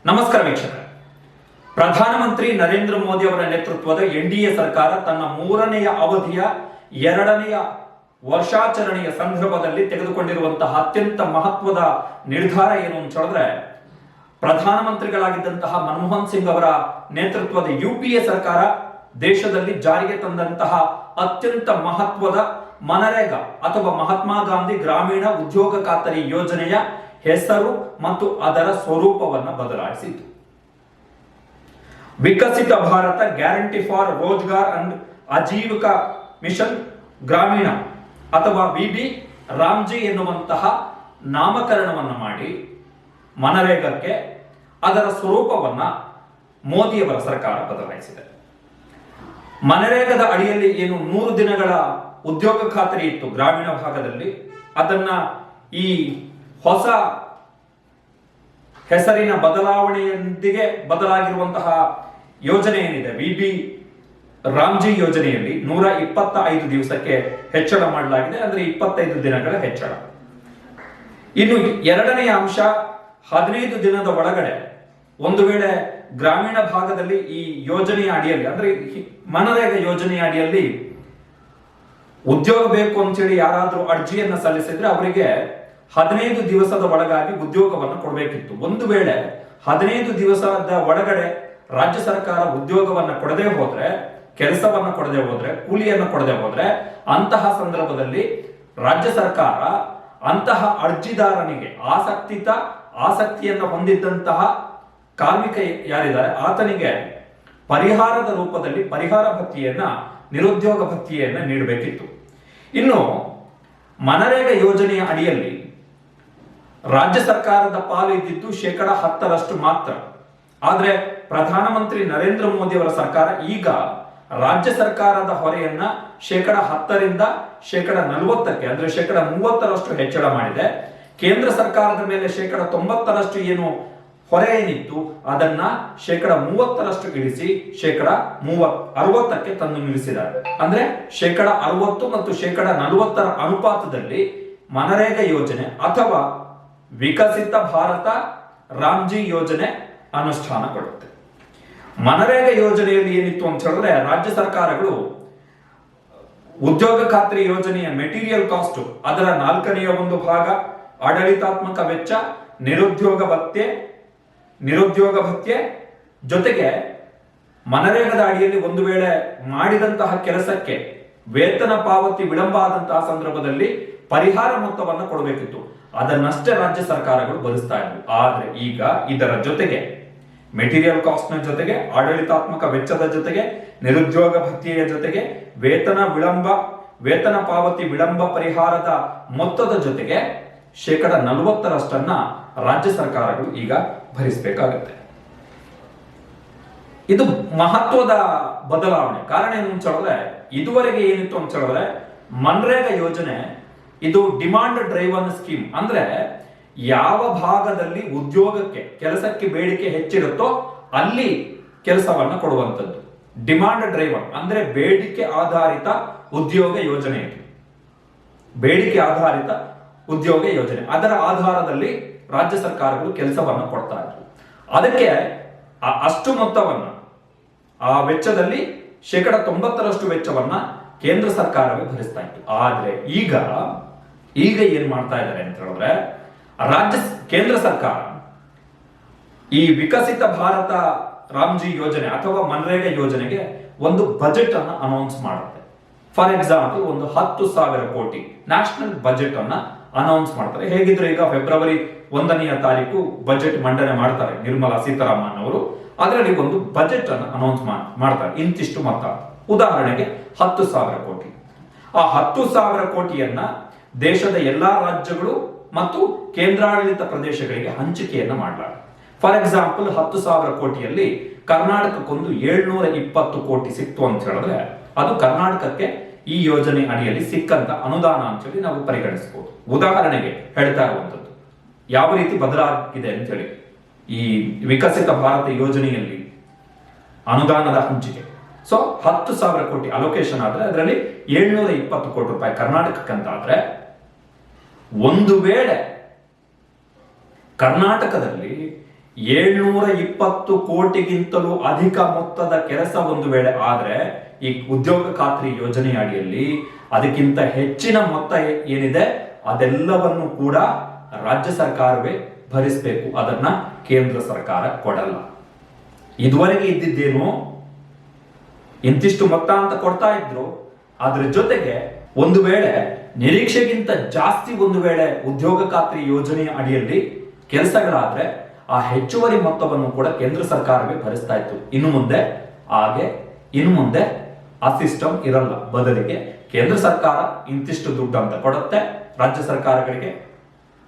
ನಮಸ್ಕಾರ ವೀಕ್ಷಕರೇ. ಪ್ರಧಾನಮಂತ್ರಿ ನರೇಂದ್ರ ಮೋದಿ ಅವರ ನೇತೃತ್ವದ ಎನ್ಡಿಎ ಸರ್ಕಾರ ತನ್ನ ಮೂರನೆಯ ಅವಧಿಯ 2ನೇ ವರ್ಷಾಚರಣೆಯ ಸಂದರ್ಭದಲ್ಲಿ ತೆಗೆದುಕೊಂಡಿರುವಂತಹ ಅತ್ಯಂತ ಮಹತ್ವದ ನಿರ್ಧಾರ ಏನು ಅಂತ ಹೇಳಿದ್ರೆ, ಪ್ರಧಾನಮಂತ್ರಿಗಳಾಗಿದ್ದಂತಹ ಮನಮೋಹನ್ ಸಿಂಗ್ ಅವರ ನೇತೃತ್ವದ ಯುಪಿಎ ಸರ್ಕಾರ ದೇಶದಲ್ಲಿ ಜಾರಿಗೆ ತಂದಂತಹ ಅತ್ಯಂತ ಮಹತ್ವದ ಮನರೇಗಾ ಅಥವಾ ಮಹಾತ್ಮ ಗಾಂಧಿ ಗ್ರಾಮೀಣ ಉದ್ಯೋಗ ಖಾತರಿ ಯೋಜನೆಯ ಹೆಸರು ಮತ್ತು ಅದರ ಸ್ವರೂಪವನ್ನು ಬದಲಾಯಿಸಿತು. Viksit Bharat guarantee for Rozgar and Ajeevika mission Gramin ಅಥವಾ ಬಿಬಿ ರಾಮ್ಜಿ ಎನ್ನುವಂತಹ ನಾಮಕರಣವನ್ನು ಮಾಡಿ ಮನರೇಗಾಕ್ಕೆ ಅದರ ಸ್ವರೂಪವನ್ನ ಮೋದಿಯವರ ಸರ್ಕಾರ ಬದಲಾಯಿಸಿದೆ. ಮನರೇಗಾದ ಅಡಿಯಲ್ಲಿ ಏನು 100 ದಿನಗಳ ಉದ್ಯೋಗ ಖಾತರಿ ಇತ್ತು ಗ್ರಾಮೀಣ ಭಾಗದಲ್ಲಿ, ಅದನ್ನ ಈ ಹೊಸ ಹೆಸರಿನ ಬದಲಾವಣೆಯೊಂದಿಗೆ ಬದಲಾಗಿರುವಂತಹ ಯೋಜನೆ ಏನಿದೆ ಬಿಬಿ ರಾಮ್ಜಿ ಯೋಜನೆಯಲ್ಲಿ 125 ದಿವಸಕ್ಕೆ ಹೆಚ್ಚಳ ಮಾಡಲಾಗಿದೆ. ಅಂದ್ರೆ 25 ದಿನಗಳ ಹೆಚ್ಚಳ. ಇನ್ನು 2ನೇ ಅಂಶ, 15 ದಿನದ ಒಳಗಡೆ ಒಂದು ವೇಳೆ ಗ್ರಾಮೀಣ ಭಾಗದಲ್ಲಿ ಈ ಯೋಜನೆಯ ಅಡಿಯಲ್ಲಿ ಅಂದ್ರೆ ಮನರೇಗಾ ಯೋಜನೆಯ ಅಡಿಯಲ್ಲಿ ಉದ್ಯೋಗ ಬೇಕು ಅಂತೇಳಿ ಯಾರಾದ್ರೂ ಅರ್ಜಿಯನ್ನ ಸಲ್ಲಿಸಿದ್ರೆ ಅವರಿಗೆ 15 ದಿವಸದ ಒಳಗಾಗಿ ಉದ್ಯೋಗವನ್ನು ಕೊಡಬೇಕಿತ್ತು. ಒಂದು ವೇಳೆ 15 ದಿವಸದ ಒಳಗಡೆ ರಾಜ್ಯ ಸರ್ಕಾರ ಉದ್ಯೋಗವನ್ನ ಕೊಡದೆ ಹೋದ್ರೆ, ಕೆಲಸವನ್ನ ಕೊಡದೆ ಹೋದ್ರೆ, ಕೂಲಿಯನ್ನು ಕೊಡದೆ ಹೋದ್ರೆ, ಅಂತಹ ಸಂದರ್ಭದಲ್ಲಿ ರಾಜ್ಯ ಸರ್ಕಾರ ಅಂತಹ ಅರ್ಜಿದಾರನಿಗೆ ಆಸಕ್ತಿಯನ್ನು ಹೊಂದಿದ್ದಂತಹ ಕಾರ್ಮಿಕ ಯಾರಿದ್ದಾರೆ ಆತನಿಗೆ ಪರಿಹಾರದ ರೂಪದಲ್ಲಿ ಪರಿಹಾರ ಭತ್ಯೆಯನ್ನ, ನಿರುದ್ಯೋಗ ಭತ್ಯೆಯನ್ನ ನೀಡಬೇಕಿತ್ತು. ಇನ್ನು ಮನರೇಗಾ ಯೋಜನೆಯ ಅಡಿಯಲ್ಲಿ ರಾಜ್ಯ ಸರ್ಕಾರದ ಪಾಲು ಇದ್ದಿದ್ದು 10% ಮಾತ್ರ. ಆದ್ರೆ ಪ್ರಧಾನಮಂತ್ರಿ ನರೇಂದ್ರ ಮೋದಿ ಅವರ ಸರ್ಕಾರ ಈಗ ರಾಜ್ಯ ಸರ್ಕಾರದ ಹೊರೆಯನ್ನ 10% 40% ಅಂದ್ರೆ 30% ಹೆಚ್ಚಳ ಮಾಡಿದೆ. ಕೇಂದ್ರ ಸರ್ಕಾರದ ಮೇಲೆ 90% ಏನು ಹೊರೆ ಏನಿತ್ತು ಅದನ್ನ 30% ಇಳಿಸಿ 60% ತಂದು ನಿಲ್ಲಿಸಿದ್ದಾರೆ. ಅಂದ್ರೆ 60% ಮತ್ತು 40% ಅನುಪಾತದಲ್ಲಿ ಮನರೇಗಾ ಯೋಜನೆ ಅಥವಾ ವಿಕಸಿತ ಭಾರತ ರಾಮ್ಜಿ ಯೋಜನೆ ಅನುಷ್ಠಾನಗೊಳ್ಳುತ್ತೆ. ಮನರೇಗಾ ಯೋಜನೆಯಲ್ಲಿ ಏನಿತ್ತು ಅಂತ ಹೇಳಿದ್ರೆ, ರಾಜ್ಯ ಸರ್ಕಾರಗಳು ಉದ್ಯೋಗ ಖಾತ್ರಿ ಯೋಜನೆಯ ಮೆಟೀರಿಯಲ್ ಕಾಸ್ಟ್ ಅದರ 4ನೇ ಒಂದು ಭಾಗ, ಆಡಳಿತಾತ್ಮಕ ವೆಚ್ಚ, ನಿರುದ್ಯೋಗ ಭತ್ಯೆ ಜೊತೆಗೆ ಮನರೇಗಾದ ಅಡಿಯಲ್ಲಿ ಒಂದು ವೇಳೆ ಮಾಡಿದಂತಹ ಕೆಲಸಕ್ಕೆ ವೇತನ ಪಾವತಿ ವಿಳಂಬ ಆದಂತಹ ಸಂದರ್ಭದಲ್ಲಿ ಪರಿಹಾರ ಮೊತ್ತವನ್ನು ಕೊಡಬೇಕಿತ್ತು. ಅದನ್ನಷ್ಟೇ ರಾಜ್ಯ ಸರ್ಕಾರಗಳು ಭರಿಸ್ತಾ ಇದ್ವು. ಆದ್ರೆ ಈಗ ಇದರ ಜೊತೆಗೆ ಮೆಟೀರಿಯಲ್ ಕಾಸ್ಟ್ ನ ಜೊತೆಗೆ, ಆಡಳಿತಾತ್ಮಕ ವೆಚ್ಚದ ಜೊತೆಗೆ, ನಿರುದ್ಯೋಗ ಭತ್ಯೆಯ ಜೊತೆಗೆ, ವೇತನ ಪಾವತಿ ವಿಳಂಬ ಪರಿಹಾರದ ಮೊತ್ತದ ಜೊತೆಗೆ 40%ರಷ್ಟನ್ನ ರಾಜ್ಯ ಸರ್ಕಾರಗಳು ಈಗ ಭರಿಸಬೇಕಾಗುತ್ತೆ. ಇದು ಮಹತ್ವದ ಬದಲಾವಣೆ. ಕಾರಣ ಏನು ಅಂತ ಹೇಳಿದ್ರೆ, ಇದುವರೆಗೆ ಏನಿತ್ತು ಅಂತ ಹೇಳಿದ್ರೆ ಮನ್ರೇಗಾ ಯೋಜನೆ ಇದು ಡಿಮಾಂಡ್ ಡ್ರೈವನ್ ಸ್ಕೀಮ್. ಅಂದ್ರೆ ಯಾವ ಭಾಗದಲ್ಲಿ ಕೆಲಸಕ್ಕೆ ಬೇಡಿಕೆ ಹೆಚ್ಚಿರುತ್ತೋ ಅಲ್ಲಿ ಕೆಲಸವನ್ನ ಕೊಡುವಂಥದ್ದು. ಡಿಮಾಂಡ್ ಡ್ರೈವನ್ ಅಂದ್ರೆ ಬೇಡಿಕೆ ಆಧಾರಿತ ಉದ್ಯೋಗ ಯೋಜನೆ. ಇದು ಬೇಡಿಕೆ ಆಧಾರಿತ ಉದ್ಯೋಗ ಯೋಜನೆ. ಅದರ ಆಧಾರದಲ್ಲಿ ರಾಜ್ಯ ಸರ್ಕಾರಗಳು ಕೆಲಸವನ್ನ ಕೊಡ್ತಾ ಇದ್ರು. ಅದಕ್ಕೆ ಅಷ್ಟು ಮೊತ್ತವನ್ನ, ಆ ವೆಚ್ಚದಲ್ಲಿ 90% ವೆಚ್ಚವನ್ನ ಕೇಂದ್ರ ಸರ್ಕಾರವೇ ಭರಿಸ್ತಾ ಇತ್ತು. ಆದ್ರೆ ಈಗ ಏನ್ ಮಾಡ್ತಾ ಇದ್ದಾರೆ ಅಂತ ಹೇಳಿದ್ರೆ, ಕೇಂದ್ರ ಸರ್ಕಾರ ಈ ವಿಕಸಿತ ಭಾರತ ರಾಮ್ಜಿ ಯೋಜನೆ ಅಥವಾ ಮನ್ರೇಗಾ ಯೋಜನೆಗೆ ಒಂದು ಬಜೆಟ್ ಅನ್ನ ಅನೌನ್ಸ್ ಮಾಡುತ್ತೆ. ಫಾರ್ ಎಕ್ಸಾಂಪಲ್ ಒಂದು 10,000 ಕೋಟಿ ನ್ಯಾಷನಲ್ ಬಜೆಟ್ ಅನ್ನ ಅನೌನ್ಸ್ ಮಾಡ್ತಾರೆ. ಹೇಗಿದ್ರೆ ಈಗ ಫೆಬ್ರವರಿ 1ನೇ ತಾರೀಕು ಬಜೆಟ್ ಮಂಡನೆ ಮಾಡ್ತಾರೆ ನಿರ್ಮಲಾ ಸೀತಾರಾಮನ್ ಅವರು. ಅದರಲ್ಲಿ ಒಂದು ಬಜೆಟ್ ಅನ್ನು ಅನೌನ್ಸ್ ಮಾಡ್ತಾರೆ. ಇಂತಿಷ್ಟು ಮೊತ್ತ, ಉದಾಹರಣೆಗೆ 10,000 ಕೋಟಿ. ಆ 10,000 ಕೋಟಿಯನ್ನ ದೇಶದ ಎಲ್ಲಾ ರಾಜ್ಯಗಳು ಮತ್ತು ಕೇಂದ್ರಾಡಳಿತ ಪ್ರದೇಶಗಳಿಗೆ ಹಂಚಿಕೆಯನ್ನ ಮಾಡಲಾಗಿದೆ. ಫಾರ್ ಎಕ್ಸಾಂಪಲ್ 10,000 ಕೋಟಿಯಲ್ಲಿ ಕರ್ನಾಟಕಕ್ಕೊಂದು 720 ಕೋಟಿ ಸಿಕ್ತು ಅಂತ ಹೇಳಿದ್ರೆ, ಅದು ಕರ್ನಾಟಕಕ್ಕೆ ಈ ಯೋಜನೆ ಅಡಿಯಲ್ಲಿ ಸಿಕ್ಕಂತ ಅನುದಾನ ಅಂತ ಹೇಳಿ ನಾವು ಪರಿಗಣಿಸಬಹುದು. ಉದಾಹರಣೆಗೆ ಹೇಳ್ತಾ ಇರುವಂತದ್ದು ಯಾವ ರೀತಿ ಬದಲಾಗಿದೆ ಅಂತ ಹೇಳಿ. ಈ ವಿಕಸಿತ ಭಾರತ ಯೋಜನೆಯಲ್ಲಿ ಅನುದಾನದ ಹಂಚಿಕೆ 10,000 ಕೋಟಿ ಅಲೋಕೇಶನ್ ಆದ್ರೆ ಅದರಲ್ಲಿ 720 ಕೋಟಿ ರೂಪಾಯಿ ಕರ್ನಾಟಕಕ್ಕಂತ ಆದ್ರೆ, ಒಂದು ವೇಳೆ ಕರ್ನಾಟಕದಲ್ಲಿ 720 ಕೋಟಿಗಿಂತಲೂ ಅಧಿಕ ಮೊತ್ತದ ಕೆಲಸ ಒಂದು ವೇಳೆ ಆದ್ರೆ ಈ ಉದ್ಯೋಗ ಖಾತ್ರಿ ಯೋಜನೆ ಅಡಿಯಲ್ಲಿ ಅದಕ್ಕಿಂತ ಹೆಚ್ಚಿನ ಮೊತ್ತ ಏನಿದೆ ಅದೆಲ್ಲವನ್ನು ಕೂಡ ರಾಜ್ಯ ಸರ್ಕಾರವೇ ಭರಿಸಬೇಕು, ಅದನ್ನ ಕೇಂದ್ರ ಸರ್ಕಾರ ಕೊಡಲ್ಲ. ಇದುವರೆಗೆ ಇದ್ದಿದ್ದೇನು ಇಂತಿಷ್ಟು ಮೊತ್ತ ಅಂತ ಕೊಡ್ತಾ ಇದ್ರು. ಅದ್ರ ಜೊತೆಗೆ ಒಂದು ವೇಳೆ ನಿರೀಕ್ಷೆಗಿಂತ ಜಾಸ್ತಿ ಒಂದು ವೇಳೆ ಉದ್ಯೋಗ ಖಾತ್ರಿ ಯೋಜನೆಯ ಅಡಿಯಲ್ಲಿ ಕೆಲಸಗಳಾದ್ರೆ ಆ ಹೆಚ್ಚುವರಿ ಮೊತ್ತವನ್ನು ಕೂಡ ಕೇಂದ್ರ ಸರ್ಕಾರವೇ ಭರಿಸ್ತಾ ಇತ್ತು. ಇನ್ನು ಮುಂದೆ ಆ ಸಿಸ್ಟಮ್ ಇರಲ್ಲ. ಬದಲಿಗೆ ಕೇಂದ್ರ ಸರ್ಕಾರ ಇಂತಿಷ್ಟು ದುಡ್ಡು ಅಂತ ಕೊಡುತ್ತೆ ರಾಜ್ಯ ಸರ್ಕಾರಗಳಿಗೆ,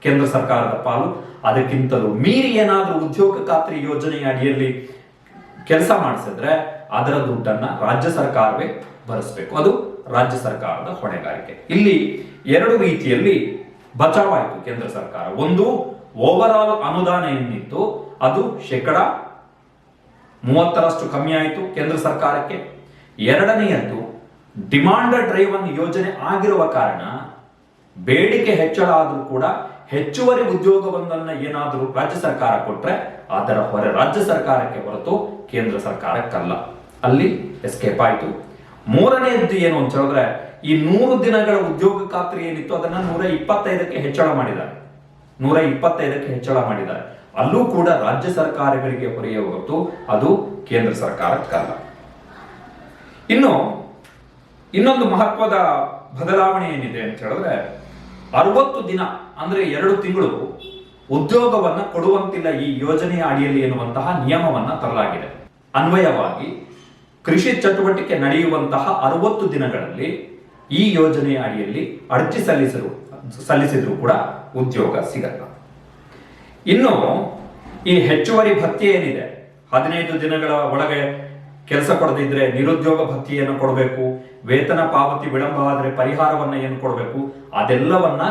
ಕೇಂದ್ರ ಸರ್ಕಾರದ ಪಾಲು. ಅದಕ್ಕಿಂತಲೂ ಮೀರಿ ಏನಾದ್ರೂ ಉದ್ಯೋಗ ಖಾತ್ರಿ ಯೋಜನೆಯ ಅಡಿಯಲ್ಲಿ ಕೆಲಸ ಮಾಡಿಸಿದ್ರೆ ಅದರ ದುಡ್ಡನ್ನ ರಾಜ್ಯ ಸರ್ಕಾರವೇ ಭರಿಸಬೇಕು. ಅದು ರಾಜ್ಯ ಸರ್ಕಾರದ ಹೊಣೆಗಾರಿಕೆ. ಇಲ್ಲಿ ಎರಡು ರೀತಿಯಲ್ಲಿ ಬಚಾವಾಯಿತು ಕೇಂದ್ರ ಸರ್ಕಾರ. ಒಂದು, ಓವರ್ ಆಲ್ ಅನುದಾನ ಏನಿತ್ತು ಅದು 30% ಕಮ್ಮಿ ಆಯಿತು ಕೇಂದ್ರ ಸರ್ಕಾರಕ್ಕೆ. ಎರಡನೆಯದ್ದು, ಡಿಮಾಂಡ್ ಡ್ರೈವನ್ ಯೋಜನೆ ಆಗಿರುವ ಕಾರಣ ಬೇಡಿಕೆ ಹೆಚ್ಚಳ ಆದ್ರೂ ಕೂಡ ಹೆಚ್ಚುವರಿ ಉದ್ಯೋಗವೊಂದನ್ನ ಏನಾದರೂ ರಾಜ್ಯ ಸರ್ಕಾರ ಕೊಟ್ರೆ ಅದರ ಹೊರೆ ರಾಜ್ಯ ಸರ್ಕಾರಕ್ಕೆ ಹೊರತು ಕೇಂದ್ರ ಸರ್ಕಾರಕ್ಕಲ್ಲ. ಅಲ್ಲಿ ಎಸ್ಕೇಪ್ ಆಯಿತು. ಮೂರನೆಯದ್ದು ಏನು ಅಂತ ಹೇಳಿದ್ರೆ, ಈ 100 ದಿನಗಳ ಉದ್ಯೋಗ ಖಾತ್ರಿ ಏನಿತ್ತು ಅದನ್ನ 125ಕ್ಕೆ ಹೆಚ್ಚಳ ಮಾಡಿದ್ದಾರೆ. 125ಕ್ಕೆ ಹೆಚ್ಚಳ ಮಾಡಿದ್ದಾರೆ. ಅಲ್ಲೂ ಕೂಡ ರಾಜ್ಯ ಸರ್ಕಾರಗಳಿಗೆ ಹೊರೆಯ ಹೊರತು ಅದು ಕೇಂದ್ರ ಸರ್ಕಾರಕ್ಕಲ್ಲ. ಇನ್ನೊಂದು ಮಹತ್ವದ ಬದಲಾವಣೆ ಏನಿದೆ ಅಂತ ಹೇಳಿದ್ರೆ, 60 ದಿನ ಅಂದ್ರೆ 2 ತಿಂಗಳು ಉದ್ಯೋಗವನ್ನ ಕೊಡುವಂತಿಲ್ಲ ಈ ಯೋಜನೆಯ ಅಡಿಯಲ್ಲಿ ಎನ್ನುವಂತಹ ನಿಯಮವನ್ನ ತರಲಾಗಿದೆ. ಅನ್ವಯವಾಗಿ ಕೃಷಿ ಚಟುವಟಿಕೆ ನಡೆಯುವಂತಹ 60 ದಿನಗಳಲ್ಲಿ ಈ ಯೋಜನೆಯ ಅಡಿಯಲ್ಲಿ ಅರ್ಜಿ ಸಲ್ಲಿಸಿದ್ರು ಕೂಡ ಉದ್ಯೋಗ ಸಿಗಲ್ಲ. ಇನ್ನು ಈ ಹೆಚ್ಚುವರಿ ಭತ್ಯೆ ಏನಿದೆ, 15 ದಿನಗಳ ಒಳಗೆ ಕೆಲಸ ಕೊಡದಿದ್ರೆ ನಿರುದ್ಯೋಗ ಭತ್ಯೆಯನ್ನು ಕೊಡಬೇಕು, ವೇತನ ಪಾವತಿ ವಿಳಂಬ ಆದ್ರೆ ಪರಿಹಾರವನ್ನ ಏನು ಕೊಡಬೇಕು, ಅದೆಲ್ಲವನ್ನ